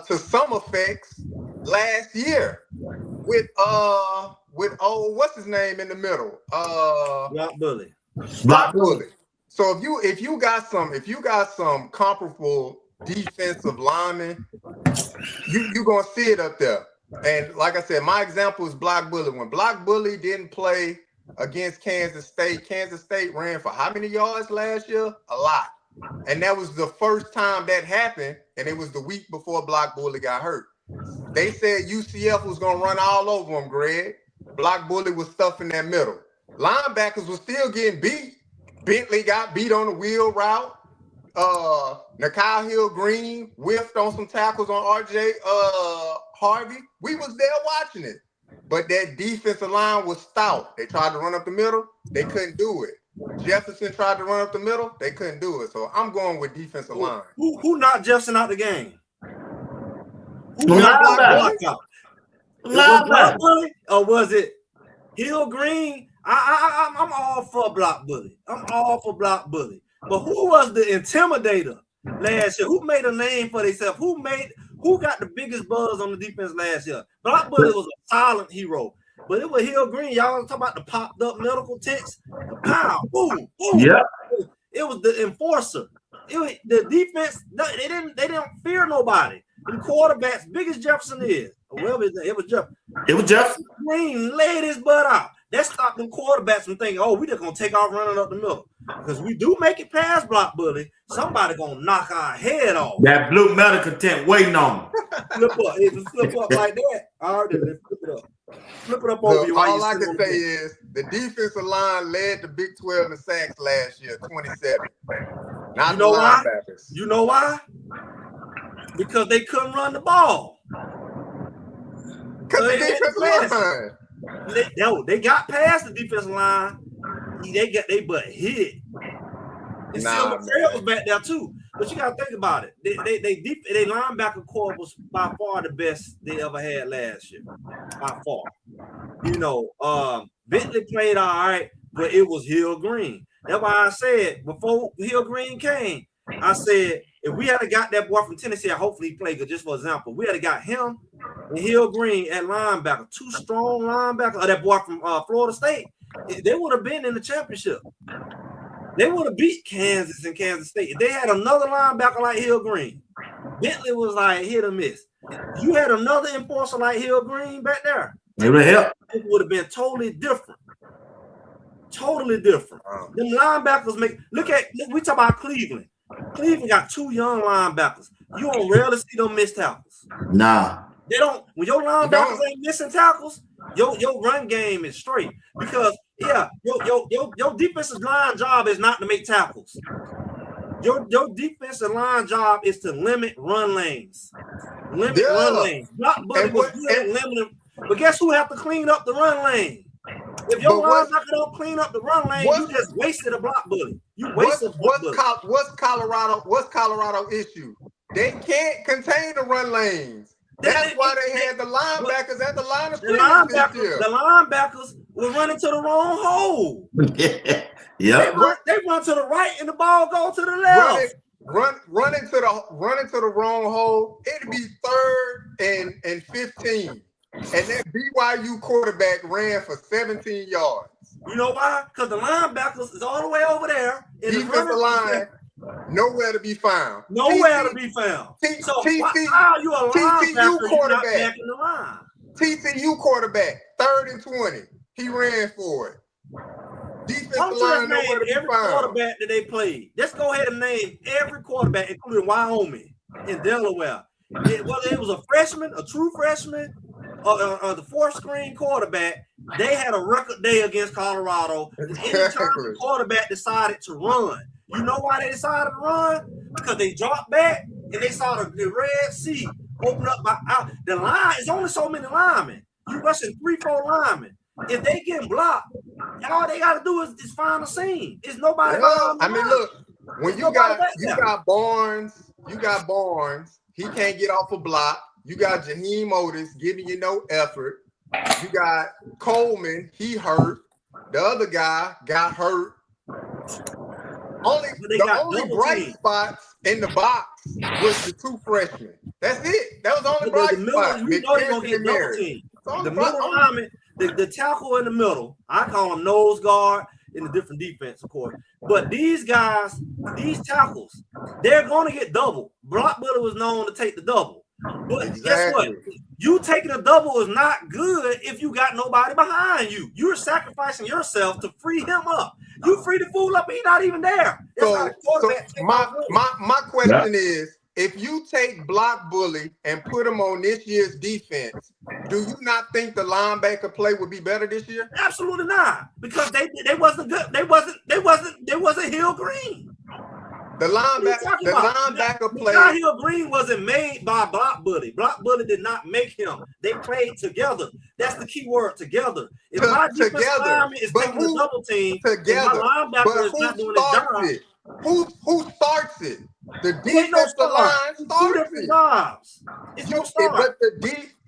to some effects last year with what's his name in the middle? Block Bully. So if you got some comparable defensive linemen, you gonna see it up there. And like I said, my example is Block Bully. When Block Bully didn't play against Kansas State ran for how many yards last year? A lot. And that was the first time that happened, and it was the week before Block Bully got hurt. They said UCF was going to run all over him, Greg. Block Bully was stuffing that middle. Linebackers were still getting beat. Bentley got beat on the wheel route. Nikhil Hill-Green whiffed on some tackles on RJ Harvey. We was there watching it. But that defensive line was stout. They tried to run up the middle. They couldn't do it. Jefferson tried to run up the middle. They couldn't do it. So I'm going with defensive line. Who knocked Jefferson out the game? Who knocked Block out? Block Bully or was it Hill Green? I'm all for Block Bully. I'm all for Block Bully. But who was the intimidator last year? Who made a name for themselves? Who got the biggest buzz on the defense last year? Block Bully was a silent hero. But it was Hill Green. Y'all talking about the popped up medical tents? Pow, boom, boom. Yeah. It was the enforcer. The defense, they didn't fear nobody. The quarterbacks, big as Jefferson is, or whatever his name, it was Jefferson. It was Jefferson. Green laid his butt out. That stopped them quarterbacks from thinking, oh, we just gonna take off running up the middle. Because we do make it past block bully, somebody gonna knock our head off. That blue metal content waiting on. Flip up, if you flip up like that, all right, then flip it up. Flip it up over you. All I can say is the defensive line led the Big 12 in sacks last year, 27. Not the linebackers. You know why? Because they couldn't run the ball. Because the defensive line. They got past the defensive line. They butt hit. And Silver Trail was back there too. But you gotta think about it. They linebacker core was by far the best they ever had last year. By far. You know, Bentley played all right, but it was Hill Green. That's why I said before Hill Green came, I said if we had got that boy from Tennessee, hopefully he played good. Just for example, we had got him and Hill Green at linebacker, two strong linebackers, or that boy from Florida State. They would have been in the championship. They would have beat Kansas and Kansas State. If they had another linebacker like Hill Green, Bentley was like hit or miss. You had another enforcer like Hill Green back there. It would help. It would have been totally different. Totally different. Them linebackers we talk about Cleveland. Cleveland got two young linebackers. You don't rarely see them miss tackles. Nah. They don't. When your linebackers ain't missing tackles, your run game is straight. Because your defensive line job is not to make tackles. Your defensive line job is to limit run lanes. Run lanes. Block Buddy was good at limiting, but guess who have to clean up the run lane? If your linebacker don't clean up the run lane, you just wasted a block bully. You wasted a block bully. What's Colorado issue? They can't contain the run lanes. That's why they had the linebackers at the line of scrimmage this year. The linebackers were running to the wrong hole. Yeah. They run to the right and the ball go to the left. Running to the wrong hole. It'd be 3rd and 15. And that BYU quarterback ran for 17 yards. You know why? Because the linebackers is all the way over there. Defensive line, nowhere to be found. Nowhere to be found. So how are you a linebacker quarterback in the line? TCU quarterback, 3rd and 20. He ran for it. Defensive line, nowhere to be every found. Quarterback that they played. Let's go ahead and name every quarterback, including Wyoming and Delaware. Whether it was a freshman, a true freshman, or the 4th string quarterback, they had a record day against Colorado. Anytime the quarterback decided to run. You know why they decided to run? Because they dropped back and they saw the Red Sea open up the line. Is only so many linemen. You rushing 3-4 linemen. If they get blocked, all they got to do is find a seam. It's nobody. I mean, look, when you got Barnes, he can't get off a block. You got Jaheim Otis giving you no effort. You got Coleman, he hurt. The other guy got hurt. The only bright spots in the box was the 2 freshmen. That's it. That was the only bright spot. You know they're gonna get double team. The middle lineman, the tackle in the middle, I call them nose guard in a different defense, of course. But these guys, these tackles, they're going to get double. Brock Buddy was known to take the double. But guess what? You taking a double is not good if you got nobody behind you. You're sacrificing yourself to free him up. You free the fool up, he's not even there. So my question is, if you take Block Bully and put him on this year's defense, do you not think the linebacker play would be better this year? Absolutely not, because they wasn't good. They wasn't Hill Green. The linebacker play. Hill Green wasn't made by Block Buddy. Block Buddy did not make him. They played together. That's the key word, together. If my defensive lineman is taking a double team, together, my linebacker is not doing his job. Who starts it? The defensive line starts it. Jobs. It's no start. But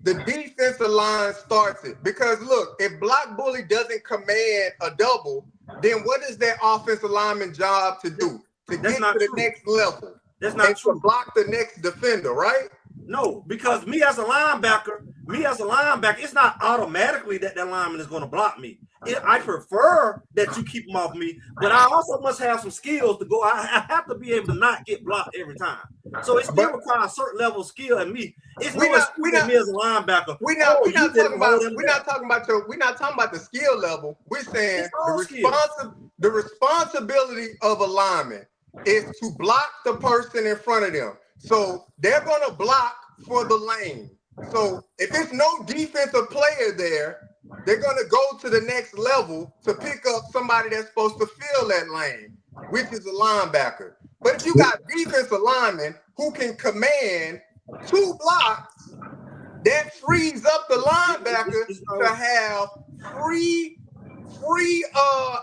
the defensive line starts it. Because look, if Block Bully doesn't command a double, then what is that offensive lineman job to do? To get to the next level. That's not true. To block the next defender, right? No, because me as a linebacker, it's not automatically that lineman is going to block me. I prefer that you keep him off me, but I also must have some skills to go. I have to be able to not get blocked every time. So it still requires a certain level of skill in me. It's me as a linebacker. We're not talking about the skill level. We're saying the responsibility of a lineman is to block the person in front of them. So they're going to block for the lane. So if it's no defensive player there, they're going to go to the next level to pick up somebody that's supposed to fill that lane, which is a linebacker. But if you got defensive linemen who can command 2 blocks, that frees up the linebacker to have free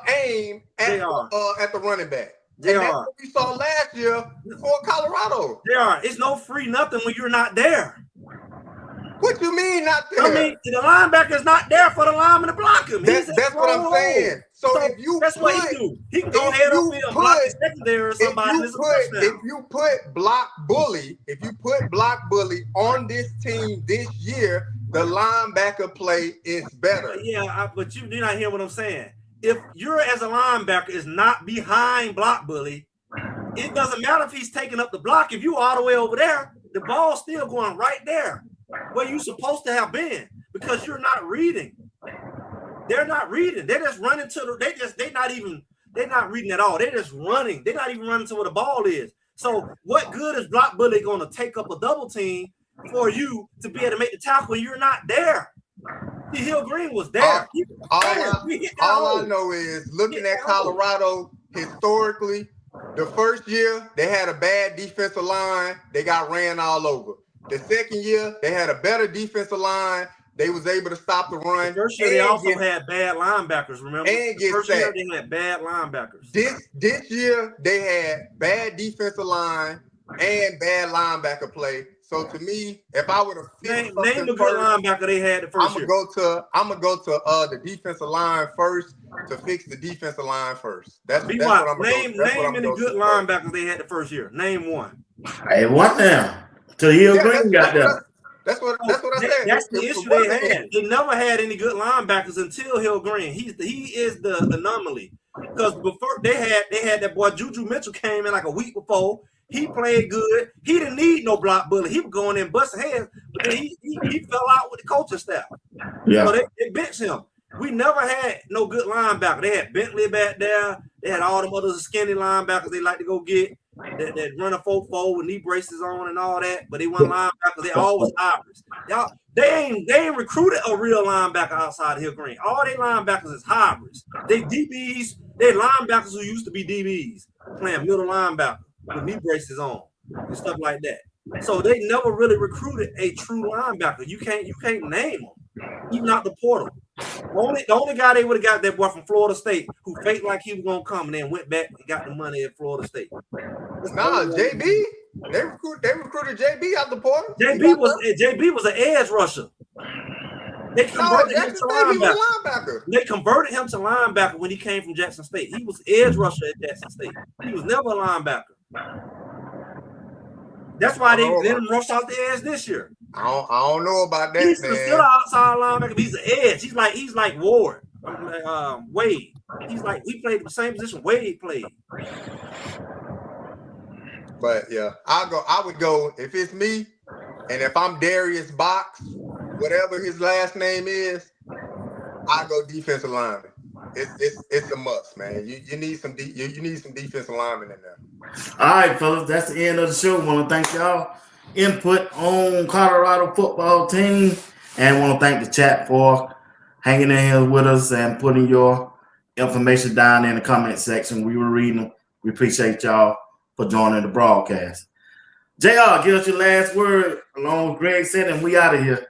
aim at the running back. And that's what we saw last year for Colorado. It's no free nothing when you're not there. What you mean not there? I mean, the linebacker is not there for the lineman to block him. That's what I'm saying. So if you that's what he do. He can go ahead and block the secondary or somebody. If you put block bully on this team this year, the linebacker play is better. Yeah, but you're not hearing what I'm saying. If you're as a linebacker is not behind block bully, it doesn't matter if he's taking up the block. If you all the way over there, the ball's still going right there where you're supposed to have been because you're not reading. They're not reading. They're just running to the. They're not reading at all. They're just running. They're not even running to where the ball is. So what good is block bully going to take up a double team for you to be able to make the tackle when you're not there? Hill Green was there. All I know is looking at Colorado historically, the first year they had a bad defensive line. They got ran all over. The second year they had a better defensive line. They was able to stop the run. The first year they also had bad linebackers, remember? And the first year they had bad linebackers. This year they had bad defensive line and bad linebacker play. So to me, if I would have name the good linebacker they had the first year. I'm gonna go to the defensive line first to fix the defensive line first. That's what I'm gonna name any good linebackers they had the first year. Name one. Hey, what now? Till Hill Green got there. That's what I said. That's the issue they had. They never had any good linebackers until Hill Green. He is the anomaly because before they had that boy JuJu Mitchell came in like a week before. He played good. He didn't need no block bully. He was going in busting heads, but then he fell out with the coaching staff. Yeah. So they benched him. We never had no good linebacker. They had Bentley back there. They had all them other skinny linebackers they like to go get that run a 4-4 with knee braces on and all that. But they weren't linebackers. They always hybrids. Y'all, they ain't recruited a real linebacker outside of Hill Green. All they linebackers is hybrids. They DBs. They linebackers who used to be DBs playing middle linebacker with knee braces on and stuff like that. So they never really recruited a true linebacker. You can't name them, even out the portal. The only guy they would have got that boy from Florida State who faked like he was gonna come and then went back and got the money at Florida State. JB. They recruited JB out the portal. JB was an edge rusher. They converted him to linebacker. They converted him to linebacker when he came from Jackson State. He was edge rusher at Jackson State. He was never a linebacker. That's why they let him rush out the edge this year. I don't know about that. He's still an outside linebacker. He's an edge. He's like Ward. Wade. He played the same position Wade played. But yeah, I would go if it's me, and if I'm Darius Box, whatever his last name is, I go defensive lineman. It's a must, man. You need some defensive linemen in there. All right, fellas, that's the end of the show. I want to thank y'all input on Colorado football team, and want to thank the chat for hanging in here with us and putting your information down in the comment section. We were reading them. We appreciate y'all for joining the broadcast. JR, give us your last word along with Greg said, and we out of here.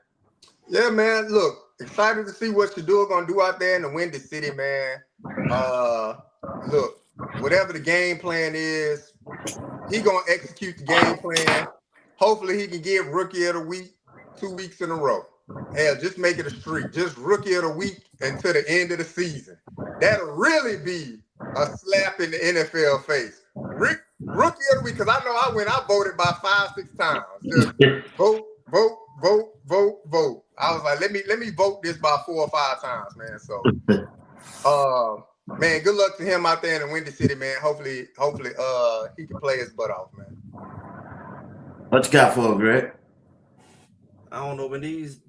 Yeah, man. Look, excited to see what Shedeur gonna do out there in the Windy City, man. Look, whatever the game plan is, he gonna execute the game plan. Hopefully, he can get Rookie of the Week 2 weeks in a row. Hell, just make it a streak. Just Rookie of the Week until the end of the season. That'll really be a slap in the NFL face. Rookie of the Week, because I know I voted by 5-6 times. Just vote. I was like, let me vote this by 4 or 5 times, man. So, man, good luck to him out there in the Windy City, man. Hopefully, he can play his butt off, man. What you got for Greg? I don't know, but these,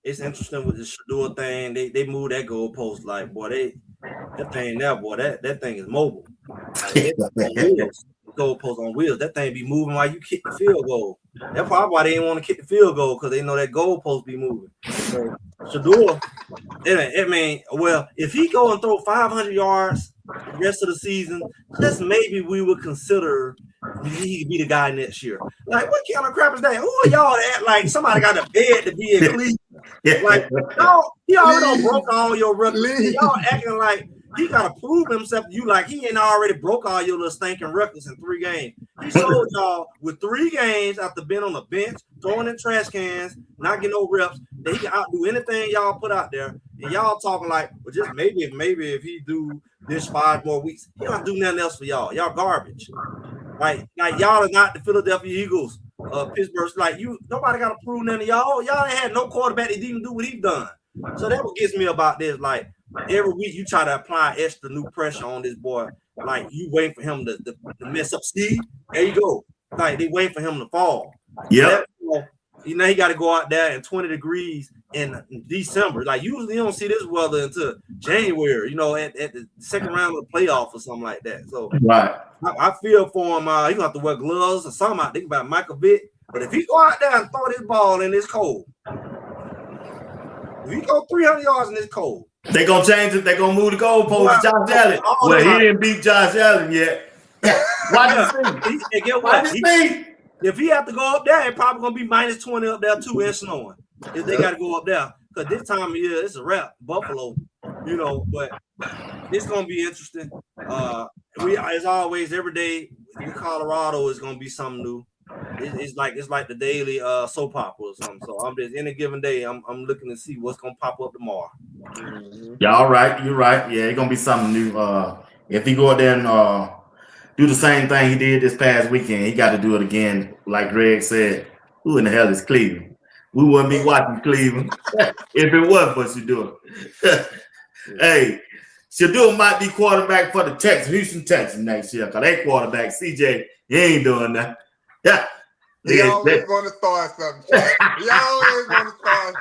it's interesting with the Shedeur thing. They moved that goalpost. Like, boy, That thing there, boy, that thing is mobile. Like, it's on wheels. Goalpost on wheels. That thing be moving while you kick the field goal. That's probably why they didn't want to kick the field goal, because they know that goalpost be moving. So Shedeur, well, if he go and throw 500 yards the rest of the season, just maybe we would consider he could be the guy next year. Like, what kind of crap is that? Who are y'all at? Like, somebody got a bed to be in Cleveland. Like, y'all, he already done broke all your records. Y'all acting like he gotta prove himself to you, like he ain't already broke all your little stinking records in 3 games. He showed y'all with 3 games after being on the bench, throwing in trash cans, not getting no reps, that he can outdo anything y'all put out there. And y'all talking like, well, just maybe if he do this 5 more weeks, he don't do nothing else for y'all. Y'all garbage. Like y'all are not the Philadelphia Eagles, Pittsburgh. Like nobody got to prove nothing to y'all. Y'all ain't had no quarterback that didn't even do what he done. So that what gets me about this. Like, every week you try to apply extra new pressure on this boy. Like, you waiting for him to mess up. See, there you go. Like, they waiting for him to fall. Yeah. You know, he got to go out there in 20 degrees in December. Like, usually you don't see this weather until January, you know, at the second round of the playoff or something like that. So right. I feel for him. He gonna have to wear gloves or something. I think about Michael Vick. But if he go out there and throw this ball in this cold, if he go 300 yards in this cold, they gonna change it. They gonna move the goalpost to Josh Allen. Well, he didn't beat Josh Allen yet. Watch this thing. If he have to go up there, it probably gonna be minus 20 up there too and snowing. If they got to go up there, because this time of year it's a wrap. Buffalo, you know. But it's gonna be interesting. We, as always, every day in Colorado is gonna be something new. It's like the daily soap opera or something. So I'm just any given day, I'm looking to see what's gonna pop up tomorrow. Yeah, all right, you're right. Yeah, it's gonna be something new. If he go out there and do the same thing he did this past weekend, he got to do it again. Like Greg said, who in the hell is Cleveland? We wouldn't be watching Cleveland if it was for Shedeur. Hey, Shedeur might be quarterback for the Houston Texans next year, because they quarterback CJ, he ain't doing that. Yeah. He always want to start something. He always want to start.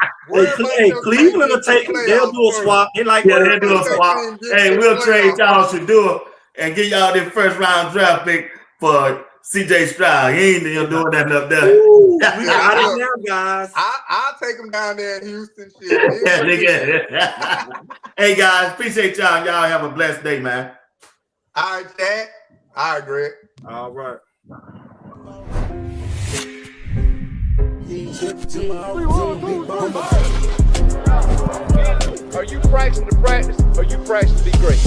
Hey, Cleveland will take it. They'll do a swap. They'll do a swap. Hey, we'll trade y'all Shedeur and get y'all this first round draft pick for CJ Stroud. He ain't doing that up there. Ooh, we got it now, guys. I'll take him down there in Houston. Shit. Hey, guys, appreciate y'all. Y'all have a blessed day, man. All right, Chad. All right, Greg. All right. Are you practicing to practice or you practicing to be great?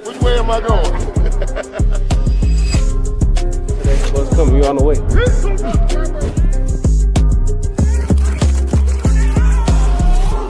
Which way am I going? What's coming? You on the way?